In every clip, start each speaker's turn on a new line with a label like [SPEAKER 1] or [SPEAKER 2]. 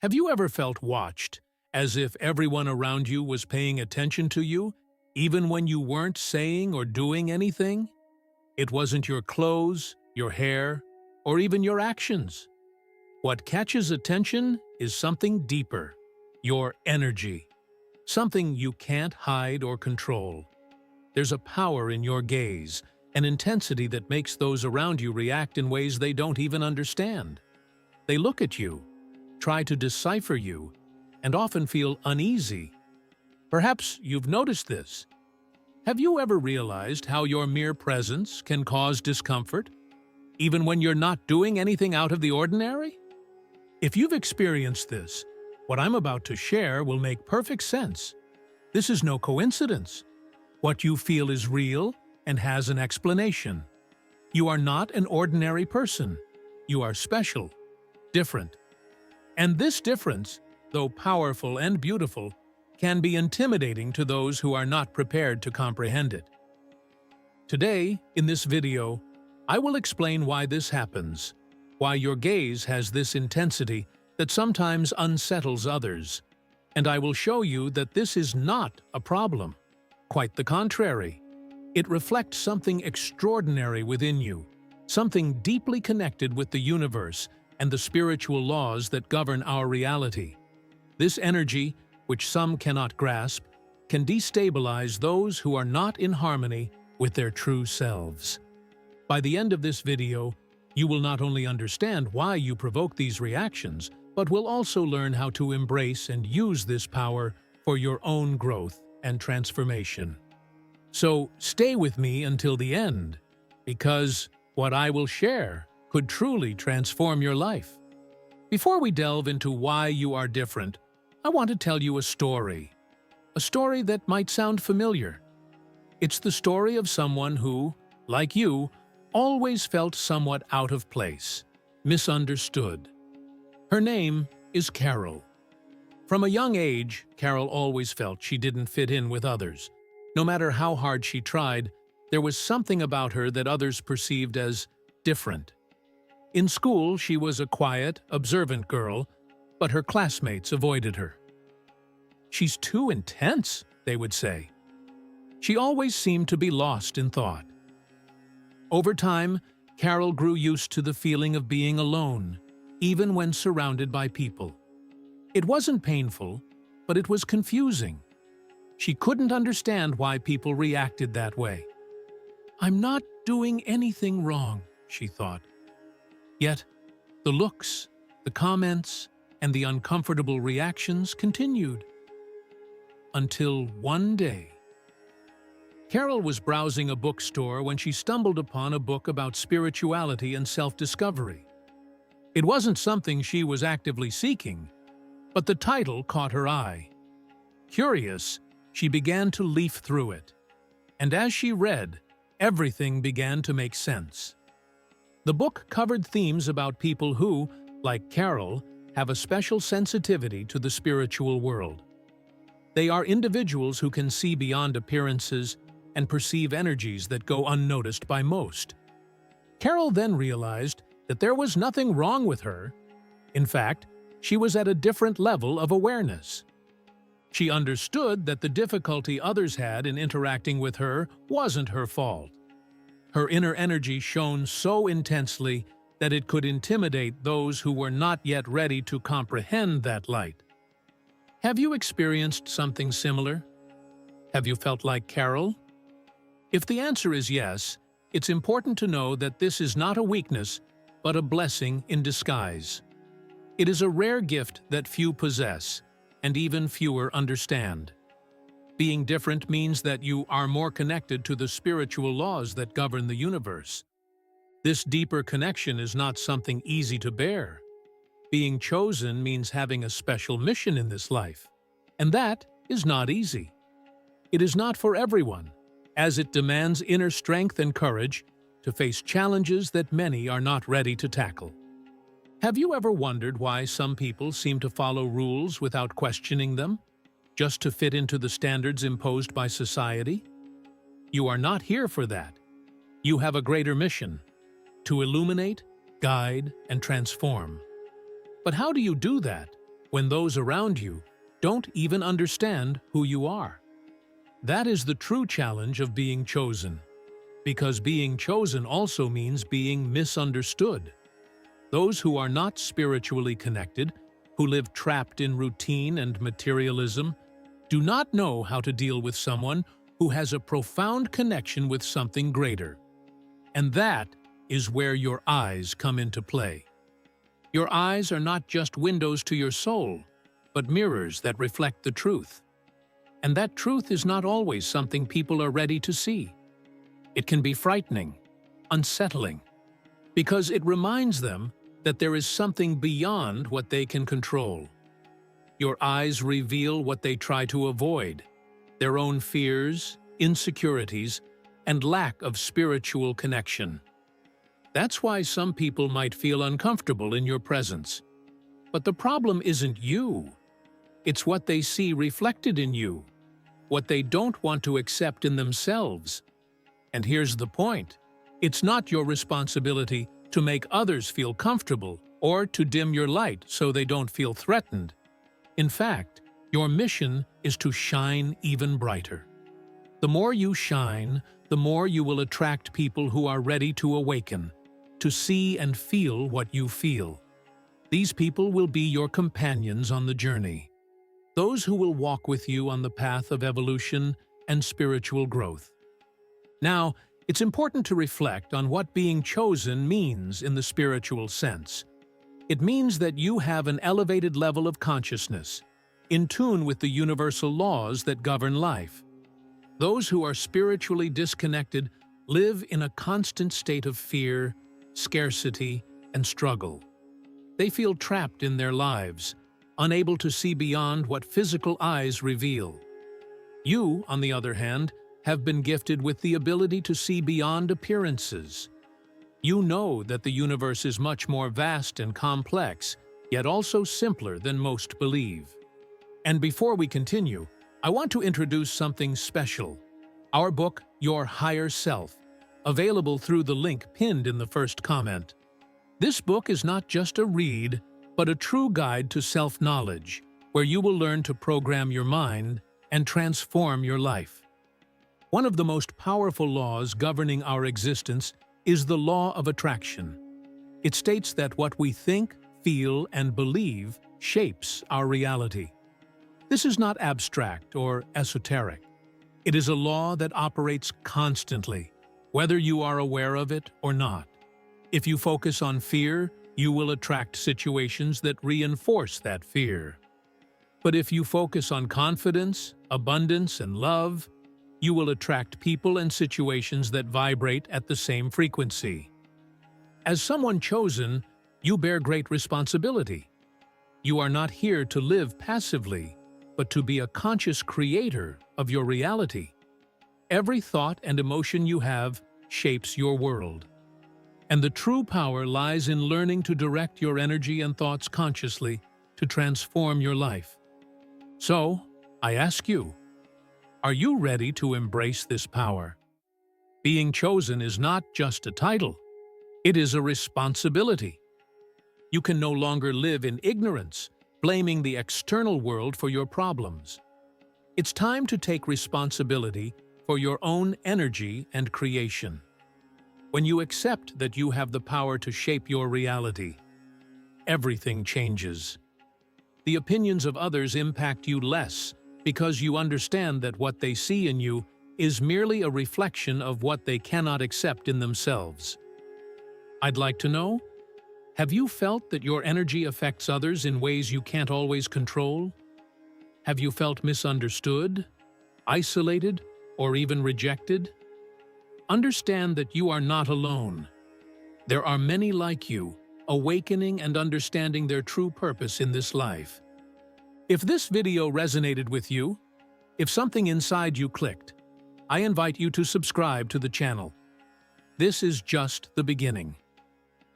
[SPEAKER 1] Have you ever felt watched, as if everyone around you was paying attention to you, even when you weren't saying or doing anything? It wasn't your clothes, your hair, or even your actions. What catches attention is something deeper, your energy, something you can't hide or control. There's a power in your gaze, an intensity that makes those around you react in ways they don't even understand. They look at you, try to decipher you, and often feel uneasy. Perhaps you've noticed this. Have you ever realized how your mere presence can cause discomfort, even when you're not doing anything out of the ordinary? If you've experienced this, what I'm about to share will make perfect sense. This is no coincidence. What you feel is real and has an explanation. You are not an ordinary person. You are special, different. And this difference, though powerful and beautiful, can be intimidating to those who are not prepared to comprehend it. Today, in this video, I will explain why this happens, why your gaze has this intensity that sometimes unsettles others, and I will show you that this is not a problem. Quite the contrary. It reflects something extraordinary within you, something deeply connected with the universe and the spiritual laws that govern our reality. This energy, which some cannot grasp, can destabilize those who are not in harmony with their true selves. By the end of this video, you will not only understand why you provoke these reactions, but will also learn how to embrace and use this power for your own growth and transformation. So stay with me until the end, because what I will share could truly transform your life. Before we delve into why you are different, I want to tell you a story that might sound familiar. It's the story of someone who, like you, always felt somewhat out of place, misunderstood. Her name is Carol. From a young age, Carol always felt she didn't fit in with others. No matter how hard she tried, there was something about her that others perceived as different. In school, she was a quiet, observant girl, but her classmates avoided her. "She's too intense," they would say. She always seemed to be lost in thought. Over time, Carol grew used to the feeling of being alone, even when surrounded by people. It wasn't painful, but it was confusing. She couldn't understand why people reacted that way. "I'm not doing anything wrong," she thought. Yet, the looks, the comments, and the uncomfortable reactions continued. Until one day. Carol was browsing a bookstore when she stumbled upon a book about spirituality and self-discovery. It wasn't something she was actively seeking, but the title caught her eye. Curious, she began to leaf through it, and as she read, everything began to make sense. The book covered themes about people who, like Carol, have a special sensitivity to the spiritual world. They are individuals who can see beyond appearances and perceive energies that go unnoticed by most. Carol then realized that there was nothing wrong with her. In fact, she was at a different level of awareness. She understood that the difficulty others had in interacting with her wasn't her fault. Her inner energy shone so intensely that it could intimidate those who were not yet ready to comprehend that light. Have you experienced something similar? Have you felt like Carol? If the answer is yes, it's important to know that this is not a weakness, but a blessing in disguise. It is a rare gift that few possess, and even fewer understand. Being different means that you are more connected to the spiritual laws that govern the universe. This deeper connection is not something easy to bear. Being chosen means having a special mission in this life, and that is not easy. It is not for everyone, as it demands inner strength and courage to face challenges that many are not ready to tackle. Have you ever wondered why some people seem to follow rules without questioning them, just to fit into the standards imposed by society? You are not here for that. You have a greater mission: to illuminate, guide, and transform. But how do you do that? when those around you don't even understand who you are. That is the true challenge of being chosen, because being chosen also means being misunderstood. Those who are not spiritually connected, who live trapped in routine and materialism, do not know how to deal with someone who has a profound connection with something greater. And that is where your eyes come into play. Your eyes are not just windows to your soul, but mirrors that reflect the truth. And that truth is not always something people are ready to see. It can be frightening, unsettling, because it reminds them that there is something beyond what they can control. Your eyes reveal what they try to avoid: their own fears, insecurities, and lack of spiritual connection. That's why some people might feel uncomfortable in your presence. But the problem isn't you. It's what they see reflected in you, what they don't want to accept in themselves. And here's the point: it's not your responsibility to make others feel comfortable or to dim your light so they don't feel threatened. In fact, your mission is to shine even brighter. The more you shine, the more you will attract people who are ready to awaken, to see and feel what you feel. These people will be your companions on the journey, those who will walk with you on the path of evolution and spiritual growth. Now, it's important to reflect on what being chosen means in the spiritual sense. It means that you have an elevated level of consciousness, in tune with the universal laws that govern life. Those who are spiritually disconnected live in a constant state of fear, scarcity, and struggle. They feel trapped in their lives, unable to see beyond what physical eyes reveal. You, on the other hand, have been gifted with the ability to see beyond appearances. You know that the universe is much more vast and complex, yet also simpler than most believe. And before we continue, I want to introduce something special: our book, Your Higher Self, available through the link pinned in the first comment. This book is not just a read, but a true guide to self-knowledge, where you will learn to program your mind and transform your life. One of the most powerful laws governing our existence is the law of attraction. It states that what we think, feel, and believe shapes our reality. This is not abstract or esoteric. It is a law that operates constantly, whether you are aware of it or not. If you focus on fear, you will attract situations that reinforce that fear. But if you focus on confidence, abundance, and love, you will attract people and situations that vibrate at the same frequency. As someone chosen, you bear great responsibility. You are not here to live passively, but to be a conscious creator of your reality. Every thought and emotion you have shapes your world. And the true power lies in learning to direct your energy and thoughts consciously to transform your life. So, I ask you, are you ready to embrace this power? Being chosen is not just a title. It is a responsibility. You can no longer live in ignorance, blaming the external world for your problems. It's time to take responsibility for your own energy and creation. When you accept that you have the power to shape your reality, everything changes. The opinions of others impact you less because you understand that what they see in you is merely a reflection of what they cannot accept in themselves. I'd like to know, have you felt that your energy affects others in ways you can't always control? Have you felt misunderstood, isolated, or even rejected? Understand that you are not alone. There are many like you, awakening and understanding their true purpose in this life. If this video resonated with you, if something inside you clicked, I invite you to subscribe to the channel. This is just the beginning.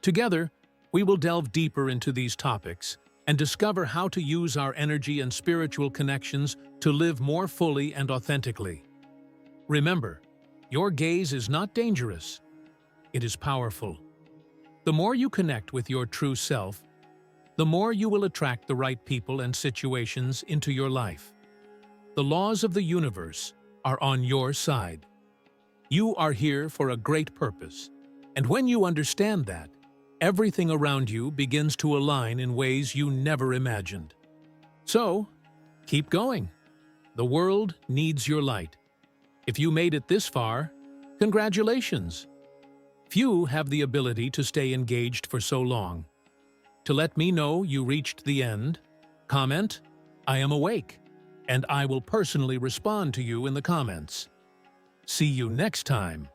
[SPEAKER 1] Together, we will delve deeper into these topics and discover how to use our energy and spiritual connections to live more fully and authentically. Remember, your gaze is not dangerous. It is powerful. The more you connect with your true self, the more you will attract the right people and situations into your life. The laws of the universe are on your side. You are here for a great purpose, and when you understand that, everything around you begins to align in ways you never imagined. So, keep going. The world needs your light. If you made it this far, congratulations. Few have the ability to stay engaged for so long. To let me know you reached the end, comment, "I am awake," and I will personally respond to you in the comments. See you next time.